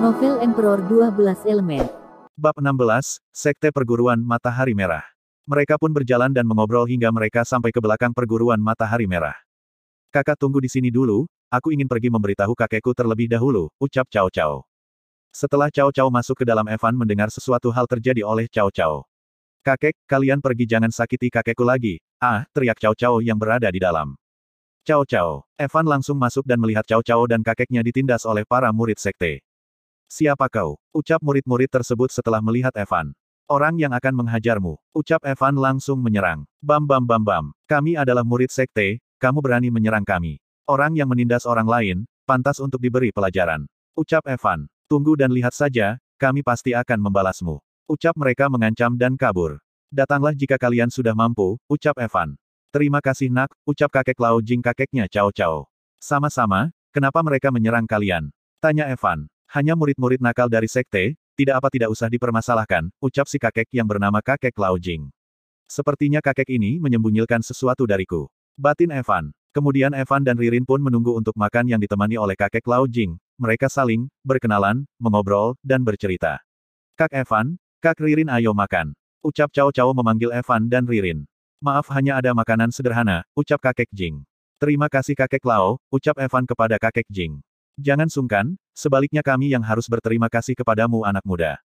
Novel Emperor 12 Elemen. Bab 16, Sekte Perguruan Matahari Merah. Mereka pun berjalan dan mengobrol hingga mereka sampai ke belakang perguruan Matahari Merah. Kakak tunggu di sini dulu, aku ingin pergi memberitahu kakekku terlebih dahulu, ucap Cao Cao. Setelah Cao Cao masuk ke dalam, Evan mendengar sesuatu hal terjadi oleh Cao Cao. Kakek, kalian pergi, jangan sakiti kakekku lagi, teriak Cao Cao yang berada di dalam. Cao Cao. Evan langsung masuk dan melihat Cao Cao dan kakeknya ditindas oleh para murid sekte. Siapa kau? Ucap murid-murid tersebut setelah melihat Evan. Orang yang akan menghajarmu, ucap Evan langsung menyerang. Bam bam bam bam. Kami adalah murid sekte, kamu berani menyerang kami. Orang yang menindas orang lain, pantas untuk diberi pelajaran. Ucap Evan. Tunggu dan lihat saja, kami pasti akan membalasmu. Ucap mereka mengancam dan kabur. Datanglah jika kalian sudah mampu, ucap Evan. Terima kasih nak, ucap kakek Lao Jing kakeknya Cao Cao. Sama-sama, kenapa mereka menyerang kalian? Tanya Evan. Hanya murid-murid nakal dari sekte, tidak usah dipermasalahkan, ucap si kakek yang bernama kakek Lao Jing. Sepertinya kakek ini menyembunyikan sesuatu dariku. Batin Evan. Kemudian Evan dan Ririn pun menunggu untuk makan yang ditemani oleh kakek Lao Jing. Mereka saling berkenalan, mengobrol, dan bercerita. Kak Evan, Kak Ririn, ayo makan. Ucap Cao Cao memanggil Evan dan Ririn. Maaf, hanya ada makanan sederhana, ucap kakek Jing. Terima kasih kakek Lao, ucap Evan kepada kakek Jing. Jangan sungkan, sebaliknya kami yang harus berterima kasih kepadamu anak muda.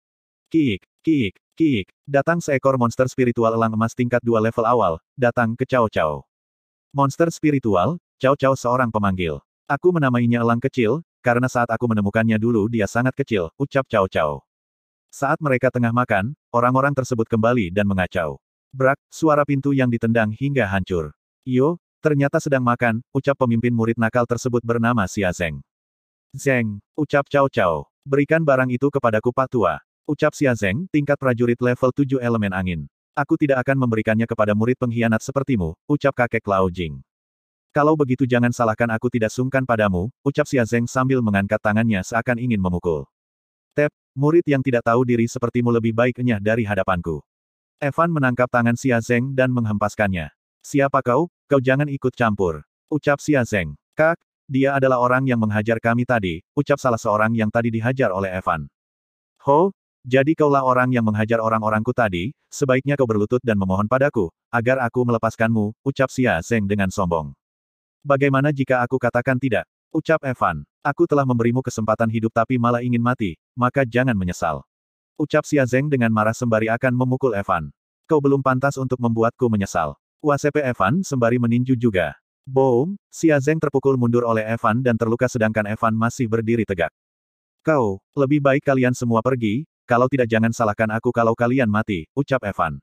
Kiik, kiik, kiik. Datang seekor monster spiritual elang emas tingkat 2 level awal, datang ke Cao Cao. Monster spiritual, Cao Cao seorang pemanggil. Aku menamainya elang kecil, karena saat aku menemukannya dulu dia sangat kecil, ucap Cao Cao. Saat mereka tengah makan, orang-orang tersebut kembali dan mengacau. Brak, suara pintu yang ditendang hingga hancur. Yo, ternyata sedang makan, ucap pemimpin murid nakal tersebut bernama Xia Zeng. Zeng, ucap Cao Cao. Berikan barang itu kepadaku Pak Tua. Ucap Xia Zeng, tingkat prajurit level 7 elemen angin. Aku tidak akan memberikannya kepada murid pengkhianat sepertimu, ucap kakek Lao Jing. Kalau begitu jangan salahkan aku tidak sungkan padamu, ucap Xia Zeng sambil mengangkat tangannya seakan ingin memukul. Tep, murid yang tidak tahu diri sepertimu lebih baik enyah dari hadapanku. Evan menangkap tangan Xia Zeng dan menghempaskannya. Siapa kau? Kau jangan ikut campur. Ucap Xia Zeng. Kak, dia adalah orang yang menghajar kami tadi, ucap salah seorang yang tadi dihajar oleh Evan. Ho, jadi kaulah orang yang menghajar orang-orangku tadi, sebaiknya kau berlutut dan memohon padaku, agar aku melepaskanmu, ucap Xia Zeng dengan sombong. Bagaimana jika aku katakan tidak? Ucap Evan. Aku telah memberimu kesempatan hidup tapi malah ingin mati, maka jangan menyesal. Ucap Xia Zeng dengan marah sembari akan memukul Evan. Kau belum pantas untuk membuatku menyesal. UACP Evan sembari meninju juga. Boom, Xia Zeng terpukul mundur oleh Evan dan terluka sedangkan Evan masih berdiri tegak. Kau, lebih baik kalian semua pergi, kalau tidak jangan salahkan aku kalau kalian mati, ucap Evan.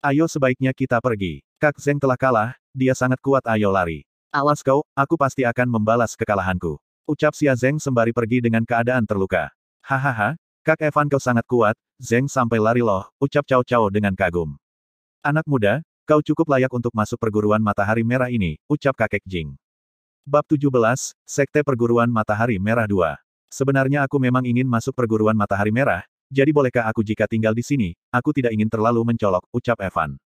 Ayo sebaiknya kita pergi. Kak Zeng telah kalah, dia sangat kuat, ayo lari. Awas kau, aku pasti akan membalas kekalahanku. Ucap Xia Zeng sembari pergi dengan keadaan terluka. Hahaha, Kak Evan kau sangat kuat, Zeng sampai lari loh, ucap Cao Cao dengan kagum. Anak muda, kau cukup layak untuk masuk perguruan Matahari Merah ini, ucap kakek Jing. Bab 17, Sekte Perguruan Matahari Merah 2. Sebenarnya aku memang ingin masuk perguruan Matahari Merah, jadi bolehkah aku jika tinggal di sini, aku tidak ingin terlalu mencolok, ucap Evan.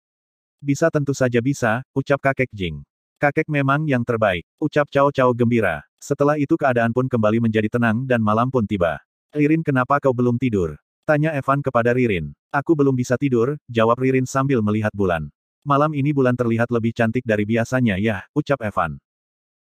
Bisa, tentu saja bisa, ucap kakek Jing. Kakek memang yang terbaik, ucap Cao Cao gembira. Setelah itu keadaan pun kembali menjadi tenang dan malam pun tiba. Ririn, kenapa kau belum tidur? Tanya Evan kepada Ririn. Aku belum bisa tidur, jawab Ririn sambil melihat bulan. Malam ini bulan terlihat lebih cantik dari biasanya ya, ucap Evan.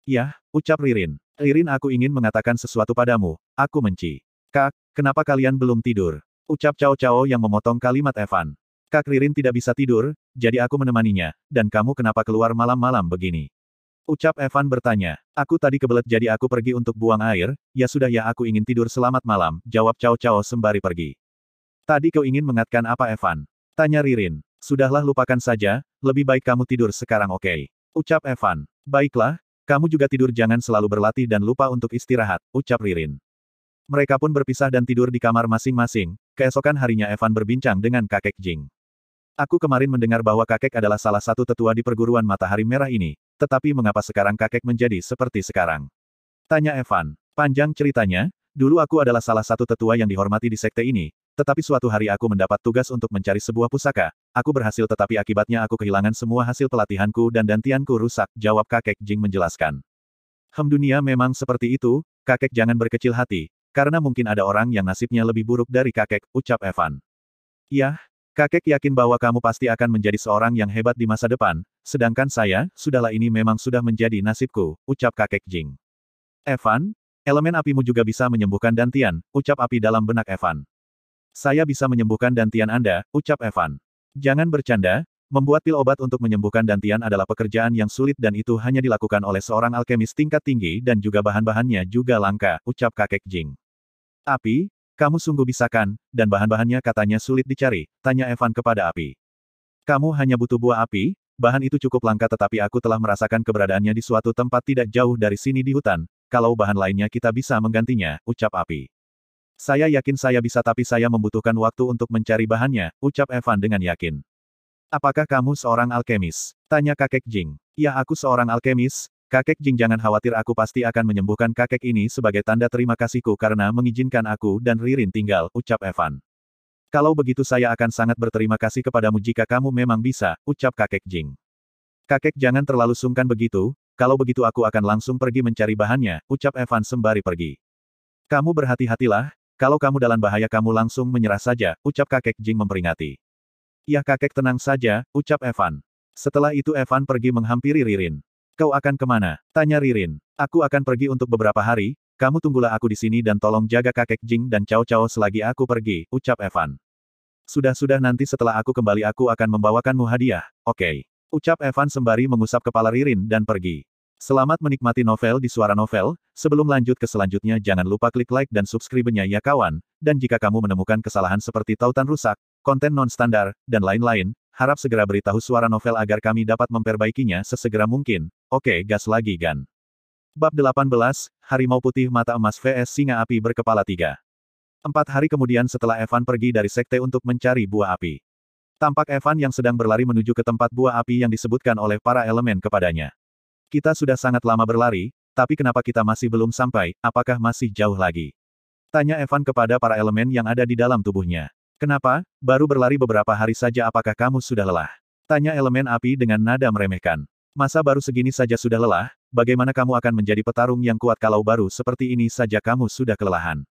Yah, ucap Ririn. Ririn, aku ingin mengatakan sesuatu padamu, aku menci. Kak, kenapa kalian belum tidur? Ucap Cao Cao yang memotong kalimat Evan. Kak Ririn tidak bisa tidur, jadi aku menemaninya, dan kamu kenapa keluar malam-malam begini? Ucap Evan bertanya. Aku tadi kebelet jadi aku pergi untuk buang air, ya sudah ya aku ingin tidur selamat malam, jawab Cao Cao sembari pergi. Tadi kau ingin mengatakan apa Evan? Tanya Ririn. Sudahlah lupakan saja, lebih baik kamu tidur sekarang oke? Ucap Evan. Baiklah, kamu juga tidur jangan selalu berlatih dan lupa untuk istirahat, ucap Ririn. Mereka pun berpisah dan tidur di kamar masing-masing, keesokan harinya Evan berbincang dengan kakek Jing. Aku kemarin mendengar bahwa kakek adalah salah satu tetua di perguruan Matahari Merah ini, tetapi mengapa sekarang kakek menjadi seperti sekarang? Tanya Evan. Panjang ceritanya, dulu aku adalah salah satu tetua yang dihormati di sekte ini, tetapi suatu hari aku mendapat tugas untuk mencari sebuah pusaka. Aku berhasil tetapi akibatnya aku kehilangan semua hasil pelatihanku dan dantianku rusak, jawab kakek Jing menjelaskan. Dunia memang seperti itu, kakek jangan berkecil hati. karena mungkin ada orang yang nasibnya lebih buruk dari kakek, ucap Evan. Yah, kakek yakin bahwa kamu pasti akan menjadi seorang yang hebat di masa depan, sedangkan saya, sudahlah ini memang sudah menjadi nasibku, ucap kakek Jing. Evan, elemen apimu juga bisa menyembuhkan Dantian, ucap api dalam benak Evan. Saya bisa menyembuhkan Dantian Anda, ucap Evan. Jangan bercanda, membuat pil obat untuk menyembuhkan Dantian adalah pekerjaan yang sulit dan itu hanya dilakukan oleh seorang alkemis tingkat tinggi dan juga bahan-bahannya juga langka, ucap kakek Jing. Api, kamu sungguh bisa kan, dan bahan-bahannya katanya sulit dicari, tanya Evan kepada api. Kamu hanya butuh buah api, bahan itu cukup langka tetapi aku telah merasakan keberadaannya di suatu tempat tidak jauh dari sini di hutan, kalau bahan lainnya kita bisa menggantinya, ucap api. Saya yakin saya bisa tapi saya membutuhkan waktu untuk mencari bahannya, ucap Evan dengan yakin. Apakah kamu seorang alkemis? Tanya kakek Jing. Ya aku seorang alkemis, kakek Jing jangan khawatir aku pasti akan menyembuhkan kakek ini sebagai tanda terima kasihku karena mengizinkan aku dan Ririn tinggal, ucap Evan. Kalau begitu saya akan sangat berterima kasih kepadamu jika kamu memang bisa, ucap kakek Jing. Kakek jangan terlalu sungkan begitu, kalau begitu aku akan langsung pergi mencari bahannya, ucap Evan sembari pergi. Kamu berhati-hatilah, kalau kamu dalam bahaya kamu langsung menyerah saja, ucap kakek Jing memperingati. Ya kakek tenang saja, ucap Evan. Setelah itu Evan pergi menghampiri Ririn. Kau akan kemana? Tanya Ririn. Aku akan pergi untuk beberapa hari, kamu tunggulah aku di sini dan tolong jaga kakek Jing dan Cao Cao selagi aku pergi, ucap Evan. Sudah-sudah nanti setelah aku kembali aku akan membawakanmu hadiah, oke. Ucap Evan sembari mengusap kepala Ririn dan pergi. Selamat menikmati novel di Suara Novel, sebelum lanjut ke selanjutnya jangan lupa klik like dan subscribe-nya ya kawan, dan jika kamu menemukan kesalahan seperti tautan rusak, konten non-standar, dan lain-lain, harap segera beritahu Suara Novel agar kami dapat memperbaikinya sesegera mungkin. Oke, gas lagi Gan. Bab 18, Harimau Putih Mata Emas vs Singa Api Berkepala 3. 4 hari kemudian setelah Evan pergi dari sekte untuk mencari buah api. Tampak Evan yang sedang berlari menuju ke tempat buah api yang disebutkan oleh para elemen kepadanya. Kita sudah sangat lama berlari, tapi kenapa kita masih belum sampai, apakah masih jauh lagi? Tanya Evan kepada para elemen yang ada di dalam tubuhnya. Kenapa, baru berlari beberapa hari saja apakah kamu sudah lelah? Tanya elemen api dengan nada meremehkan. Masa baru segini saja sudah lelah, bagaimana kamu akan menjadi petarung yang kuat kalau baru seperti ini saja kamu sudah kelelahan?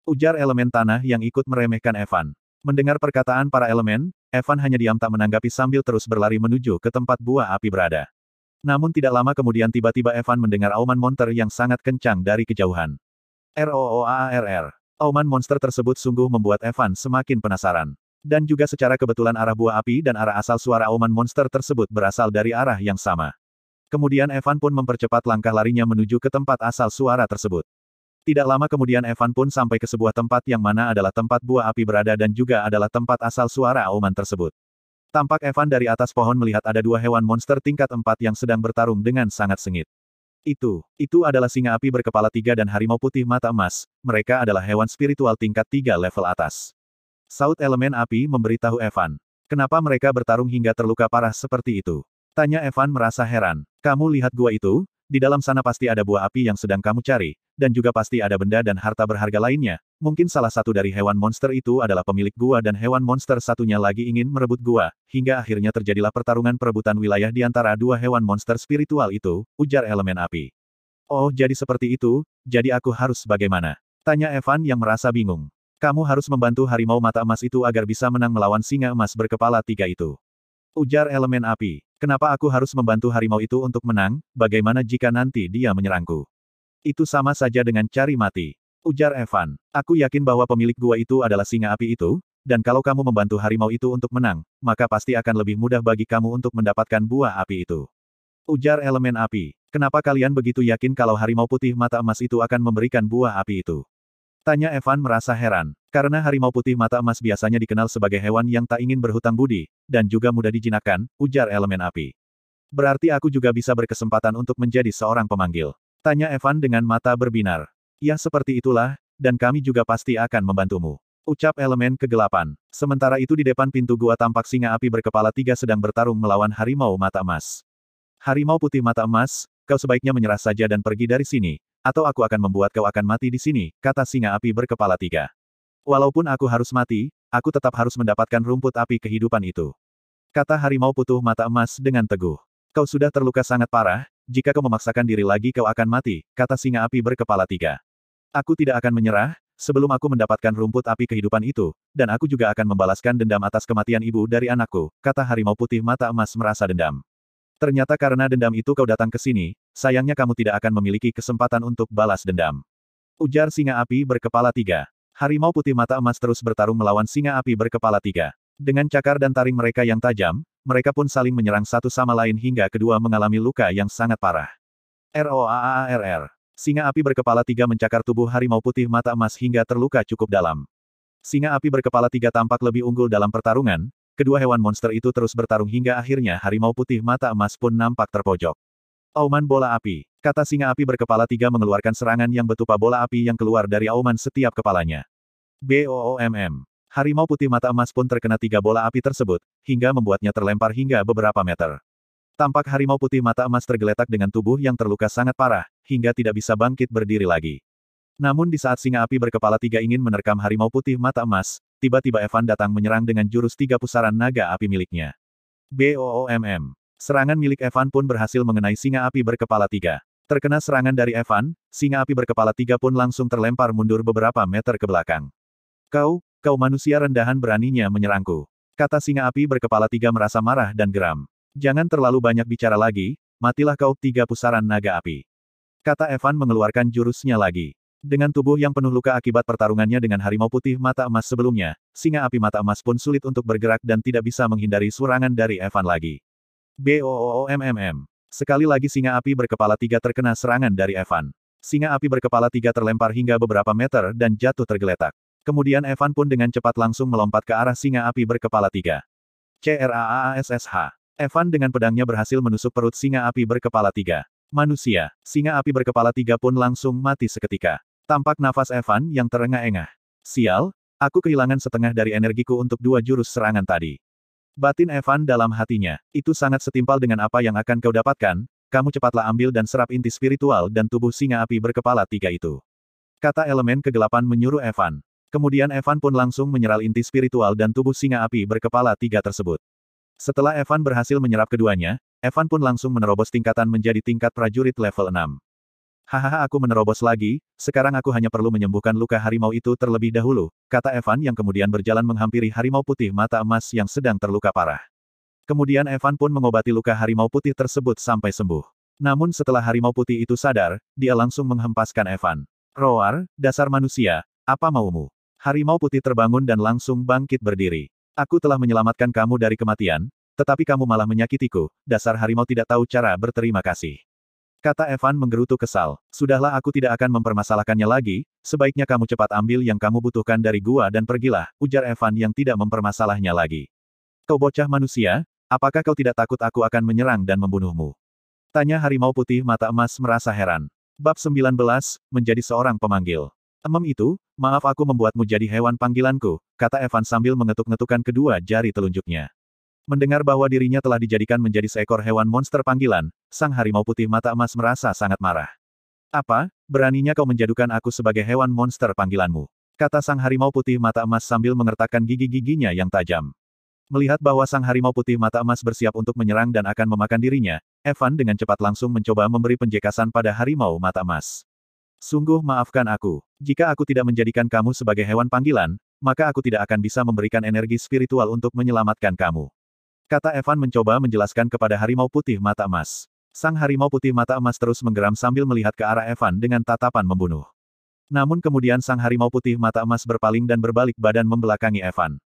Ujar elemen tanah yang ikut meremehkan Evan. Mendengar perkataan para elemen, Evan hanya diam tak menanggapi sambil terus berlari menuju ke tempat buah api berada. Namun tidak lama kemudian tiba-tiba Evan mendengar auman monster yang sangat kencang dari kejauhan. ROOAARR. Auman monster tersebut sungguh membuat Evan semakin penasaran. Dan juga secara kebetulan arah buah api dan arah asal suara auman monster tersebut berasal dari arah yang sama. Kemudian Evan pun mempercepat langkah larinya menuju ke tempat asal suara tersebut. Tidak lama kemudian Evan pun sampai ke sebuah tempat yang mana adalah tempat buah api berada dan juga adalah tempat asal suara auman tersebut. Tampak Evan dari atas pohon melihat ada dua hewan monster tingkat 4 yang sedang bertarung dengan sangat sengit. Itu adalah singa api berkepala 3 dan harimau putih mata emas, mereka adalah hewan spiritual tingkat 3 level atas. Saut elemen api memberitahu Evan. Kenapa mereka bertarung hingga terluka parah seperti itu? Tanya Evan merasa heran. Kamu lihat gua itu? Di dalam sana pasti ada buah api yang sedang kamu cari, dan juga pasti ada benda dan harta berharga lainnya. Mungkin salah satu dari hewan monster itu adalah pemilik gua dan hewan monster satunya lagi ingin merebut gua, hingga akhirnya terjadilah pertarungan perebutan wilayah di antara dua hewan monster spiritual itu, ujar elemen api. Oh jadi seperti itu, jadi aku harus bagaimana? Tanya Evan yang merasa bingung. Kamu harus membantu harimau mata emas itu agar bisa menang melawan singa emas berkepala 3 itu. Ujar elemen api. Kenapa aku harus membantu harimau itu untuk menang, bagaimana jika nanti dia menyerangku? Itu sama saja dengan cari mati. Ujar Evan. Aku yakin bahwa pemilik gua itu adalah singa api itu, dan kalau kamu membantu harimau itu untuk menang, maka pasti akan lebih mudah bagi kamu untuk mendapatkan buah api itu. Ujar elemen api. Kenapa kalian begitu yakin kalau harimau putih mata emas itu akan memberikan buah api itu? Tanya Evan merasa heran. Karena harimau putih mata emas biasanya dikenal sebagai hewan yang tak ingin berhutang budi, dan juga mudah dijinakkan, ujar elemen api. Berarti aku juga bisa berkesempatan untuk menjadi seorang pemanggil. Tanya Evan dengan mata berbinar. Ya seperti itulah, dan kami juga pasti akan membantumu. Ucap elemen kegelapan. Sementara itu di depan pintu gua tampak singa api berkepala 3 sedang bertarung melawan harimau mata emas. Harimau putih mata emas, kau sebaiknya menyerah saja dan pergi dari sini, atau aku akan membuat kau akan mati di sini, kata singa api berkepala 3. Walaupun aku harus mati, aku tetap harus mendapatkan rumput api kehidupan itu. Kata harimau putih mata emas dengan teguh. Kau sudah terluka sangat parah, jika kau memaksakan diri lagi kau akan mati, kata singa api berkepala 3. Aku tidak akan menyerah, sebelum aku mendapatkan rumput api kehidupan itu, dan aku juga akan membalaskan dendam atas kematian ibu dari anakku, kata harimau putih mata emas merasa dendam. Ternyata karena dendam itu kau datang ke sini, sayangnya kamu tidak akan memiliki kesempatan untuk balas dendam. Ujar singa api berkepala 3. Harimau putih mata emas terus bertarung melawan singa api berkepala 3. Dengan cakar dan taring mereka yang tajam, mereka pun saling menyerang satu sama lain hingga kedua mengalami luka yang sangat parah. ROAARR. Singa api berkepala 3 mencakar tubuh harimau putih mata emas hingga terluka cukup dalam. Singa api berkepala 3 tampak lebih unggul dalam pertarungan, kedua hewan monster itu terus bertarung hingga akhirnya harimau putih mata emas pun nampak terpojok. Auman bola api, kata singa api berkepala 3 mengeluarkan serangan yang berupa bola api yang keluar dari auman setiap kepalanya. BOOMM. Harimau putih mata emas pun terkena 3 bola api tersebut, hingga membuatnya terlempar hingga beberapa meter. Tampak harimau putih mata emas tergeletak dengan tubuh yang terluka sangat parah, hingga tidak bisa bangkit berdiri lagi. Namun di saat singa api berkepala 3 ingin menerkam harimau putih mata emas, tiba-tiba Evan datang menyerang dengan jurus 3 pusaran naga api miliknya. BOOMM. Serangan milik Evan pun berhasil mengenai singa api berkepala 3. Terkena serangan dari Evan, singa api berkepala 3 pun langsung terlempar mundur beberapa meter ke belakang. Kau manusia rendahan beraninya menyerangku. Kata singa api berkepala 3 merasa marah dan geram. Jangan terlalu banyak bicara lagi, matilah kau 3 pusaran naga api. Kata Evan mengeluarkan jurusnya lagi. Dengan tubuh yang penuh luka akibat pertarungannya dengan harimau putih mata emas sebelumnya, singa api mata emas pun sulit untuk bergerak dan tidak bisa menghindari serangan dari Evan lagi. BOOMMM. Sekali lagi singa api berkepala 3 terkena serangan dari Evan. Singa api berkepala 3 terlempar hingga beberapa meter dan jatuh tergeletak. Kemudian Evan pun dengan cepat langsung melompat ke arah singa api berkepala 3. CRAASSH. Evan dengan pedangnya berhasil menusuk perut singa api berkepala 3. Manusia, singa api berkepala 3 pun langsung mati seketika. Tampak nafas Evan yang terengah-engah. Sial, aku kehilangan setengah dari energiku untuk 2 jurus serangan tadi. Batin Evan dalam hatinya, itu sangat setimpal dengan apa yang akan kau dapatkan, kamu cepatlah ambil dan serap inti spiritual dan tubuh singa api berkepala 3 itu. Kata elemen kegelapan menyuruh Evan. Kemudian Evan pun langsung menyerap inti spiritual dan tubuh singa api berkepala 3 tersebut. Setelah Evan berhasil menyerap keduanya, Evan pun langsung menerobos tingkatan menjadi tingkat prajurit level 6. Hahaha aku menerobos lagi, sekarang aku hanya perlu menyembuhkan luka harimau itu terlebih dahulu, kata Evan yang kemudian berjalan menghampiri harimau putih mata emas yang sedang terluka parah. Kemudian Evan pun mengobati luka harimau putih tersebut sampai sembuh. Namun setelah harimau putih itu sadar, dia langsung menghempaskan Evan. Roar, dasar manusia, apa maumu? Harimau putih terbangun dan langsung bangkit berdiri. Aku telah menyelamatkan kamu dari kematian, tetapi kamu malah menyakitiku, dasar harimau tidak tahu cara berterima kasih. Kata Evan menggerutu kesal. Sudahlah aku tidak akan mempermasalahkannya lagi, sebaiknya kamu cepat ambil yang kamu butuhkan dari gua dan pergilah, ujar Evan yang tidak mempermasalahnya lagi. Kau bocah manusia, apakah kau tidak takut aku akan menyerang dan membunuhmu? Tanya harimau putih mata emas merasa heran. Bab 19, menjadi seorang pemanggil. Itu, maaf aku membuatmu jadi hewan panggilanku, kata Evan sambil mengetuk-ngetukkan kedua jari telunjuknya. Mendengar bahwa dirinya telah dijadikan menjadi seekor hewan monster panggilan, sang harimau putih mata emas merasa sangat marah. Apa, beraninya kau menjadikan aku sebagai hewan monster panggilanmu? Kata sang harimau putih mata emas sambil mengertakkan gigi-giginya yang tajam. Melihat bahwa sang harimau putih mata emas bersiap untuk menyerang dan akan memakan dirinya, Evan dengan cepat langsung mencoba memberi penjekasan pada harimau mata emas. Sungguh maafkan aku. Jika aku tidak menjadikan kamu sebagai hewan panggilan, maka aku tidak akan bisa memberikan energi spiritual untuk menyelamatkan kamu. Kata Evan mencoba menjelaskan kepada harimau putih mata emas. Sang harimau putih mata emas terus menggeram sambil melihat ke arah Evan dengan tatapan membunuh. Namun kemudian sang harimau putih mata emas berpaling dan berbalik badan membelakangi Evan.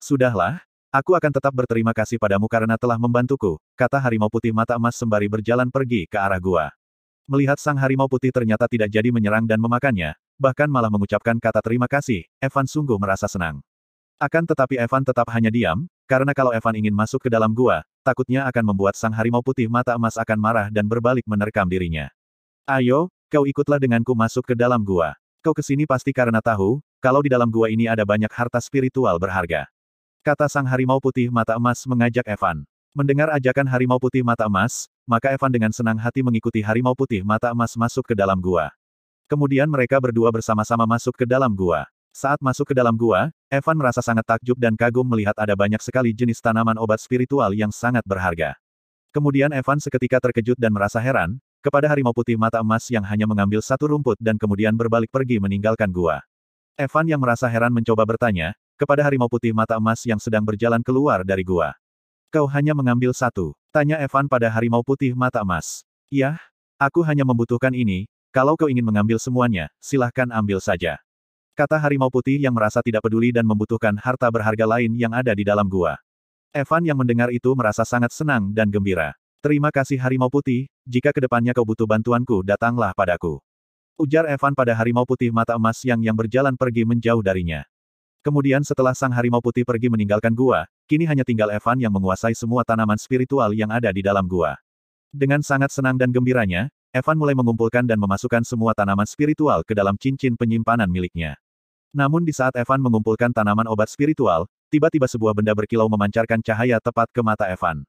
Sudahlah, aku akan tetap berterima kasih padamu karena telah membantuku, kata harimau putih mata emas sembari berjalan pergi ke arah gua. Melihat sang harimau putih ternyata tidak jadi menyerang dan memakannya, bahkan malah mengucapkan kata terima kasih, Evan sungguh merasa senang. Akan tetapi Evan tetap hanya diam, karena kalau Evan ingin masuk ke dalam gua, takutnya akan membuat sang harimau putih mata emas akan marah dan berbalik menerkam dirinya. Ayo, kau ikutlah denganku masuk ke dalam gua. Kau kesini pasti karena tahu, kalau di dalam gua ini ada banyak harta spiritual berharga. Kata sang harimau putih mata emas mengajak Evan. Mendengar ajakan harimau putih mata emas, maka Evan dengan senang hati mengikuti harimau putih mata emas masuk ke dalam gua. Kemudian mereka berdua bersama-sama masuk ke dalam gua. Saat masuk ke dalam gua, Evan merasa sangat takjub dan kagum melihat ada banyak sekali jenis tanaman obat spiritual yang sangat berharga. Kemudian Evan seketika terkejut dan merasa heran, kepada harimau putih mata emas yang hanya mengambil satu rumput dan kemudian berbalik pergi meninggalkan gua. Evan yang merasa heran mencoba bertanya, kepada harimau putih mata emas yang sedang berjalan keluar dari gua. Kau hanya mengambil satu? Tanya Evan pada harimau putih mata emas. Yah, aku hanya membutuhkan ini, kalau kau ingin mengambil semuanya, silahkan ambil saja. Kata harimau putih yang merasa tidak peduli dan membutuhkan harta berharga lain yang ada di dalam gua. Evan yang mendengar itu merasa sangat senang dan gembira. Terima kasih harimau putih, jika kedepannya kau butuh bantuanku datanglah padaku. Ujar Evan pada harimau putih mata emas yang berjalan pergi menjauh darinya. Kemudian setelah sang harimau putih pergi meninggalkan gua, kini hanya tinggal Evan yang menguasai semua tanaman spiritual yang ada di dalam gua. Dengan sangat senang dan gembiranya, Evan mulai mengumpulkan dan memasukkan semua tanaman spiritual ke dalam cincin penyimpanan miliknya. Namun di saat Evan mengumpulkan tanaman obat spiritual, tiba-tiba sebuah benda berkilau memancarkan cahaya tepat ke mata Evan.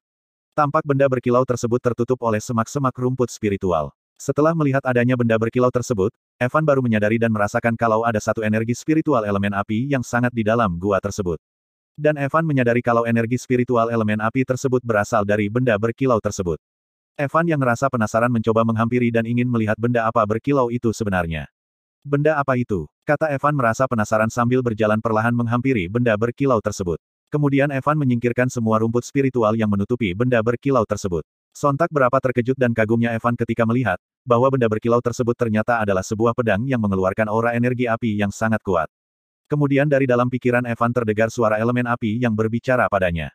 Tampak benda berkilau tersebut tertutup oleh semak-semak rumput spiritual. Setelah melihat adanya benda berkilau tersebut, Evan baru menyadari dan merasakan kalau ada satu energi spiritual elemen api yang sangat di dalam gua tersebut. Dan Evan menyadari kalau energi spiritual elemen api tersebut berasal dari benda berkilau tersebut. Evan yang merasa penasaran mencoba menghampiri dan ingin melihat benda apa berkilau itu sebenarnya. Benda apa itu? Kata Evan merasa penasaran sambil berjalan perlahan menghampiri benda berkilau tersebut. Kemudian Evan menyingkirkan semua rumput spiritual yang menutupi benda berkilau tersebut. Sontak berapa terkejut dan kagumnya Evan ketika melihat, bahwa benda berkilau tersebut ternyata adalah sebuah pedang yang mengeluarkan aura energi api yang sangat kuat. Kemudian dari dalam pikiran Evan terdengar suara elemen api yang berbicara padanya.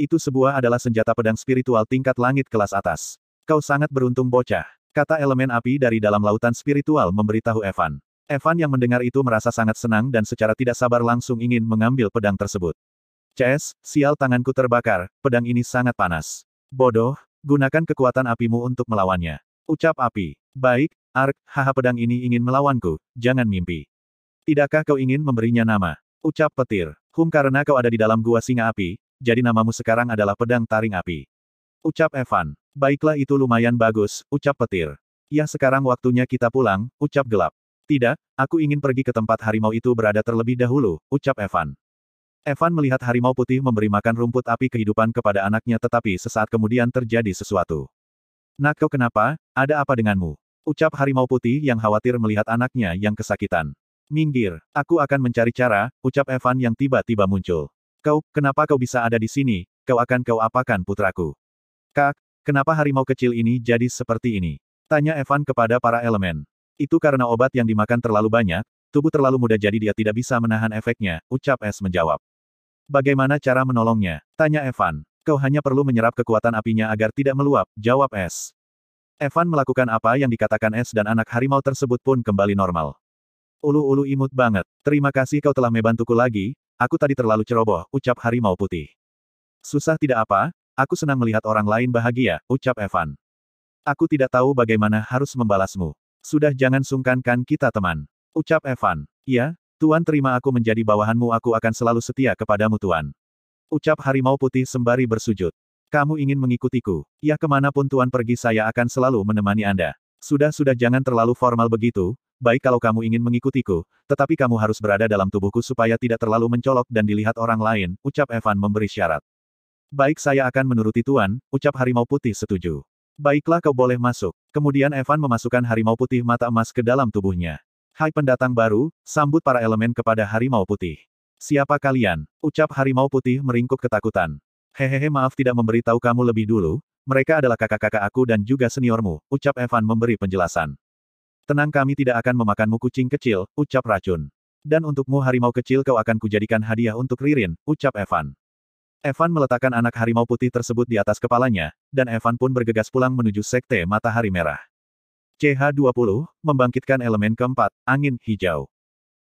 Itu sebuah adalah senjata pedang spiritual tingkat langit kelas atas. Kau sangat beruntung bocah. Kata elemen api dari dalam lautan spiritual memberitahu Evan. Evan yang mendengar itu merasa sangat senang dan secara tidak sabar langsung ingin mengambil pedang tersebut. Ces, sial tanganku terbakar, pedang ini sangat panas. Bodoh, gunakan kekuatan apimu untuk melawannya. Ucap api. Baik, Ark, haha pedang ini ingin melawanku, jangan mimpi. Tidakkah kau ingin memberinya nama? Ucap petir. Karena kau ada di dalam gua singa api, jadi namamu sekarang adalah pedang taring api. Ucap Evan. Baiklah itu lumayan bagus, ucap petir. Ya sekarang waktunya kita pulang, ucap gelap. Tidak, aku ingin pergi ke tempat harimau itu berada terlebih dahulu, ucap Evan. Evan melihat harimau putih memberi makan rumput api kehidupan kepada anaknya tetapi sesaat kemudian terjadi sesuatu. Nak kau kenapa, ada apa denganmu? Ucap harimau putih yang khawatir melihat anaknya yang kesakitan. Minggir, aku akan mencari cara, ucap Evan yang tiba-tiba muncul. Kenapa kau bisa ada di sini, kau apakan putraku? Kak, kenapa harimau kecil ini jadi seperti ini? Tanya Evan kepada para elemen. Itu karena obat yang dimakan terlalu banyak, tubuh terlalu muda jadi dia tidak bisa menahan efeknya, ucap Es menjawab. Bagaimana cara menolongnya? Tanya Evan. Kau hanya perlu menyerap kekuatan apinya agar tidak meluap, jawab Es. Evan melakukan apa yang dikatakan Es dan anak harimau tersebut pun kembali normal. Ulu-ulu imut banget, terima kasih kau telah membantuku lagi, aku tadi terlalu ceroboh, ucap harimau putih. Susah tidak apa, aku senang melihat orang lain bahagia, ucap Evan. Aku tidak tahu bagaimana harus membalasmu. Sudah jangan sungkankan kita teman. Ucap Evan. Ya, Tuan terima aku menjadi bawahanmu aku akan selalu setia kepadamu Tuan. Ucap harimau putih sembari bersujud. Kamu ingin mengikutiku? Ya kemanapun Tuan pergi saya akan selalu menemani Anda. Sudah jangan terlalu formal begitu, baik kalau kamu ingin mengikutiku, tetapi kamu harus berada dalam tubuhku supaya tidak terlalu mencolok dan dilihat orang lain, ucap Evan memberi syarat. Baik saya akan menuruti Tuan, ucap harimau putih setuju. Baiklah kau boleh masuk. Kemudian Evan memasukkan harimau putih mata emas ke dalam tubuhnya. Hai pendatang baru, sambut para elemen kepada harimau putih. Siapa kalian? Ucap harimau putih meringkuk ketakutan. Hehehe maaf tidak memberitahu kamu lebih dulu, mereka adalah kakak-kakak aku dan juga seniormu, ucap Evan memberi penjelasan. Tenang kami tidak akan memakanmu kucing kecil, ucap racun. Dan untukmu harimau kecil kau akan kujadikan hadiah untuk Ririn, ucap Evan. Evan meletakkan anak harimau putih tersebut di atas kepalanya, dan Evan pun bergegas pulang menuju Sekte Matahari Merah. CH20, membangkitkan elemen keempat, angin hijau.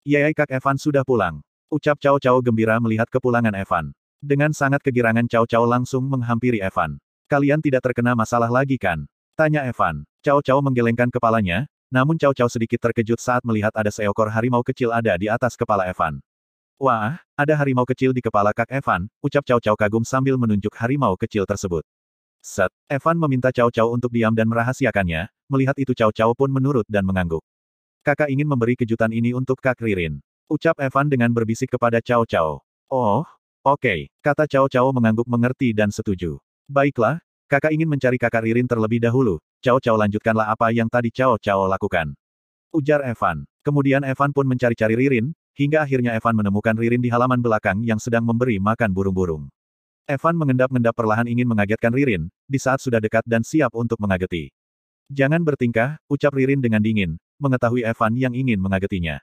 Yeay Kak Evan sudah pulang. Ucap Cao Cao gembira melihat kepulangan Evan. Dengan sangat kegirangan Cao Cao langsung menghampiri Evan. Kalian tidak terkena masalah lagi kan? Tanya Evan. Cao Cao menggelengkan kepalanya, namun Cao Cao sedikit terkejut saat melihat ada seekor harimau kecil ada di atas kepala Evan. Wah, ada harimau kecil di kepala Kak Evan, ucap Cao Cao kagum sambil menunjuk harimau kecil tersebut. Set, Evan meminta Cao Cao untuk diam dan merahasiakannya, melihat itu Cao Cao pun menurut dan mengangguk. Kakak ingin memberi kejutan ini untuk Kak Ririn. Ucap Evan dengan berbisik kepada Cao Cao. Oh, oke, kata Cao Cao mengangguk mengerti dan setuju. Baiklah, kakak ingin mencari Kakak Ririn terlebih dahulu, Cao Cao lanjutkanlah apa yang tadi Cao Cao lakukan. Ujar Evan. Kemudian Evan pun mencari-cari Ririn, hingga akhirnya Evan menemukan Ririn di halaman belakang yang sedang memberi makan burung-burung. Evan mengendap-endap perlahan ingin mengagetkan Ririn, di saat sudah dekat dan siap untuk mengageti. Jangan bertingkah, ucap Ririn dengan dingin, mengetahui Evan yang ingin mengagetinya.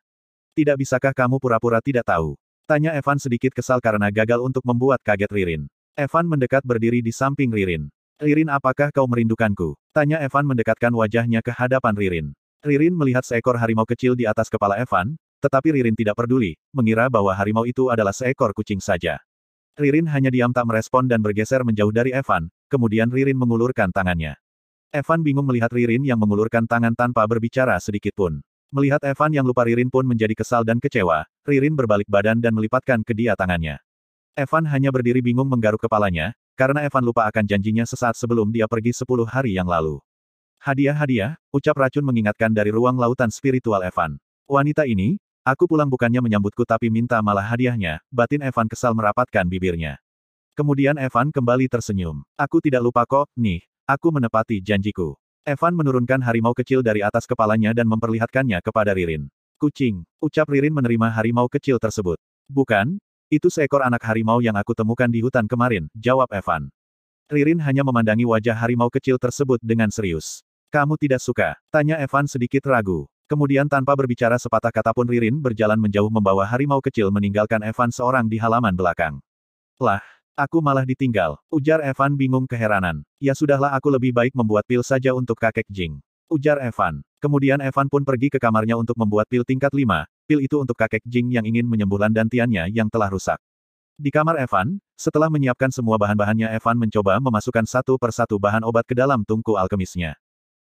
Tidak bisakah kamu pura-pura tidak tahu? Tanya Evan sedikit kesal karena gagal untuk membuat kaget Ririn. Evan mendekat berdiri di samping Ririn. Ririn, apakah kau merindukanku? Tanya Evan mendekatkan wajahnya ke hadapan Ririn. Ririn melihat seekor harimau kecil di atas kepala Evan, tetapi Ririn tidak peduli, mengira bahwa harimau itu adalah seekor kucing saja. Ririn hanya diam tak merespon dan bergeser menjauh dari Evan, kemudian Ririn mengulurkan tangannya. Evan bingung melihat Ririn yang mengulurkan tangan tanpa berbicara sedikitpun. Melihat Evan yang lupa, Ririn pun menjadi kesal dan kecewa. Ririn berbalik badan dan melipatkan ke dia tangannya. Evan hanya berdiri bingung menggaruk kepalanya, karena Evan lupa akan janjinya sesaat sebelum dia pergi 10 hari yang lalu. Hadiah-hadiah, ucap racun mengingatkan dari ruang lautan spiritual Evan. Wanita ini, aku pulang bukannya menyambutku tapi minta malah hadiahnya, batin Evan kesal merapatkan bibirnya. Kemudian Evan kembali tersenyum. Aku tidak lupa kok, nih, aku menepati janjiku. Evan menurunkan harimau kecil dari atas kepalanya dan memperlihatkannya kepada Ririn. Kucing, ucap Ririn menerima harimau kecil tersebut. Bukan, itu seekor anak harimau yang aku temukan di hutan kemarin, jawab Evan. Ririn hanya memandangi wajah harimau kecil tersebut dengan serius. Kamu tidak suka? Tanya Evan sedikit ragu. Kemudian tanpa berbicara sepatah kata pun Ririn berjalan menjauh membawa harimau kecil meninggalkan Evan seorang di halaman belakang. Lah, aku malah ditinggal, ujar Evan bingung keheranan. Ya sudahlah, aku lebih baik membuat pil saja untuk kakek Jing, ujar Evan. Kemudian Evan pun pergi ke kamarnya untuk membuat pil tingkat 5, pil itu untuk kakek Jing yang ingin menyembuhkan dantiannya yang telah rusak. Di kamar Evan, setelah menyiapkan semua bahan-bahannya, Evan mencoba memasukkan satu persatu bahan obat ke dalam tungku alkemisnya.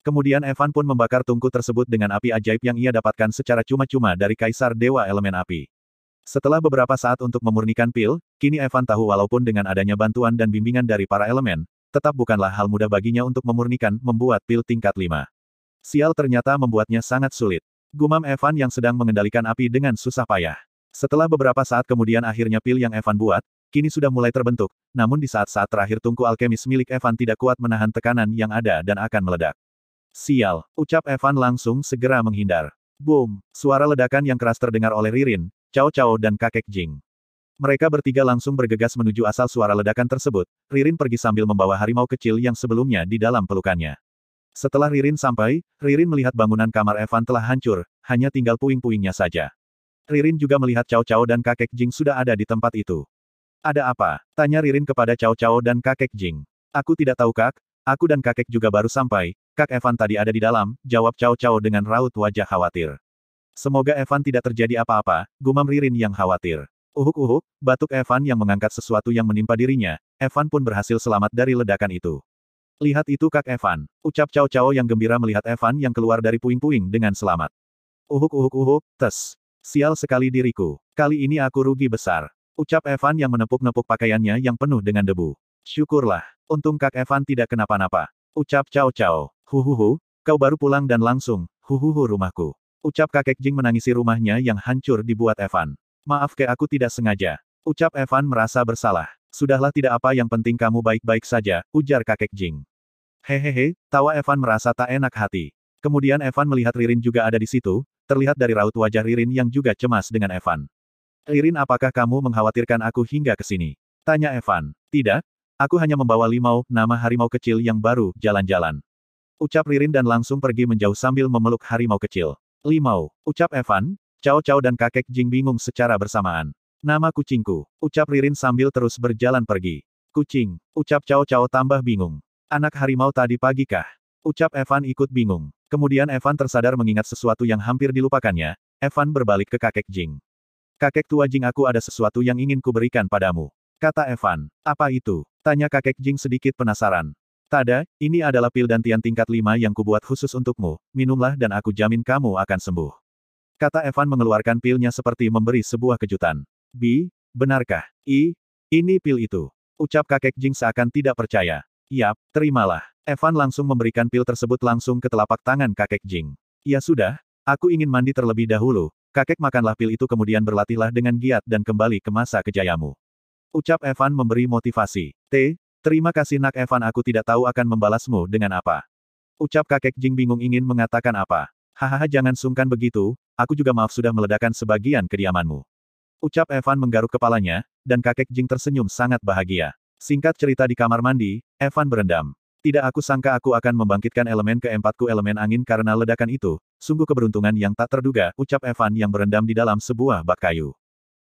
Kemudian Evan pun membakar tungku tersebut dengan api ajaib yang ia dapatkan secara cuma-cuma dari Kaisar Dewa Elemen Api. Setelah beberapa saat untuk memurnikan pil, kini Evan tahu walaupun dengan adanya bantuan dan bimbingan dari para elemen, tetap bukanlah hal mudah baginya untuk memurnikan, membuat pil tingkat 5. Sial, ternyata membuatnya sangat sulit. Gumam Evan yang sedang mengendalikan api dengan susah payah. Setelah beberapa saat kemudian akhirnya pil yang Evan buat, kini sudah mulai terbentuk, namun di saat-saat terakhir tungku alkemis milik Evan tidak kuat menahan tekanan yang ada dan akan meledak. Sial, ucap Evan langsung segera menghindar. Boom, suara ledakan yang keras terdengar oleh Ririn, Cao Cao dan kakek Jing. Mereka bertiga langsung bergegas menuju asal suara ledakan tersebut. Ririn pergi sambil membawa harimau kecil yang sebelumnya di dalam pelukannya. Setelah Ririn sampai, Ririn melihat bangunan kamar Evan telah hancur, hanya tinggal puing-puingnya saja. Ririn juga melihat Cao Cao dan kakek Jing sudah ada di tempat itu. Ada apa? Tanya Ririn kepada Cao Cao dan kakek Jing. Aku tidak tahu kak, aku dan kakek juga baru sampai. Kak Evan tadi ada di dalam, jawab Cao Cao dengan raut wajah khawatir. Semoga Evan tidak terjadi apa-apa, gumam Ririn yang khawatir. Uhuk-uhuk, batuk Evan yang mengangkat sesuatu yang menimpa dirinya. Evan pun berhasil selamat dari ledakan itu. Lihat itu Kak Evan, ucap Cao Cao yang gembira melihat Evan yang keluar dari puing-puing dengan selamat. Uhuk-uhuk-uhuk, tes. Sial sekali diriku. Kali ini aku rugi besar. Ucap Evan yang menepuk-nepuk pakaiannya yang penuh dengan debu. Syukurlah, untung Kak Evan tidak kenapa-napa. Ucap Cao Cao. Huhuhu, kau baru pulang dan langsung, huhuhu rumahku. Ucap kakek Jing menangisi rumahnya yang hancur dibuat Evan. Maaf ke aku tidak sengaja. Ucap Evan merasa bersalah. Sudahlah, tidak apa, yang penting kamu baik-baik saja, ujar kakek Jing. Hehehe, tawa Evan merasa tak enak hati. Kemudian Evan melihat Ririn juga ada di situ, terlihat dari raut wajah Ririn yang juga cemas dengan Evan. Ririn, apakah kamu mengkhawatirkan aku hingga ke sini? Tanya Evan. Tidak, aku hanya membawa Limau, nama harimau kecil yang baru, jalan-jalan. Ucap Ririn dan langsung pergi menjauh sambil memeluk harimau kecil. Limau, ucap Evan, Cao Cao dan kakek Jing bingung secara bersamaan. Nama kucingku, ucap Ririn sambil terus berjalan pergi. Kucing, ucap Cao Cao tambah bingung. Anak harimau tadi pagi kah? Ucap Evan ikut bingung. Kemudian Evan tersadar mengingat sesuatu yang hampir dilupakannya. Evan berbalik ke kakek Jing. Kakek tua Jing, aku ada sesuatu yang ingin kuberikan padamu. Kata Evan. Apa itu? Tanya kakek Jing sedikit penasaran. Tada, ini adalah pil dantian tingkat 5 yang kubuat khusus untukmu, minumlah dan aku jamin kamu akan sembuh. Kata Evan mengeluarkan pilnya seperti memberi sebuah kejutan. Benarkah? Ini pil itu. Ucap kakek Jing seakan tidak percaya. Yap, terimalah. Evan langsung memberikan pil tersebut langsung ke telapak tangan kakek Jing. Ya sudah, aku ingin mandi terlebih dahulu. Kakek, makanlah pil itu kemudian berlatihlah dengan giat dan kembali ke masa kejayamu. Ucap Evan memberi motivasi. Terima kasih nak Evan, aku tidak tahu akan membalasmu dengan apa. Ucap kakek Jing bingung ingin mengatakan apa. Hahaha, jangan sungkan begitu, aku juga maaf sudah meledakkan sebagian kediamanmu. Ucap Evan menggaruk kepalanya, dan kakek Jing tersenyum sangat bahagia. Singkat cerita di kamar mandi, Evan berendam. Tidak aku sangka aku akan membangkitkan elemen keempatku elemen angin karena ledakan itu, sungguh keberuntungan yang tak terduga, ucap Evan yang berendam di dalam sebuah bak kayu.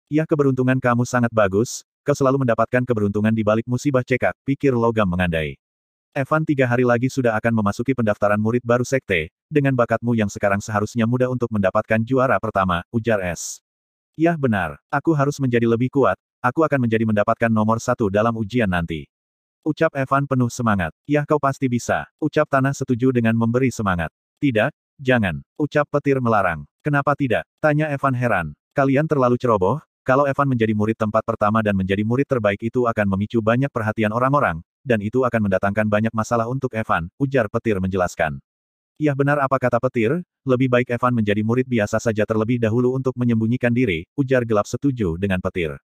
Ya keberuntungan kamu sangat bagus, kau selalu mendapatkan keberuntungan di balik musibah cekak, pikir logam mengandai. Evan 3 hari lagi sudah akan memasuki pendaftaran murid baru sekte, dengan bakatmu yang sekarang seharusnya mudah untuk mendapatkan juara pertama, ujar S. Yah benar, aku harus menjadi lebih kuat, aku akan menjadi mendapatkan nomor 1 dalam ujian nanti. Ucap Evan penuh semangat. Yah kau pasti bisa. Ucap Tanah setuju dengan memberi semangat. Tidak, jangan. Ucap Petir melarang. Kenapa tidak? Tanya Evan heran. Kalian terlalu ceroboh, kalau Evan menjadi murid tempat pertama dan menjadi murid terbaik itu akan memicu banyak perhatian orang-orang, dan itu akan mendatangkan banyak masalah untuk Evan, ujar Petir menjelaskan. Yah benar apa kata Petir, lebih baik Evan menjadi murid biasa saja terlebih dahulu untuk menyembunyikan diri, ujar Gelap setuju dengan Petir.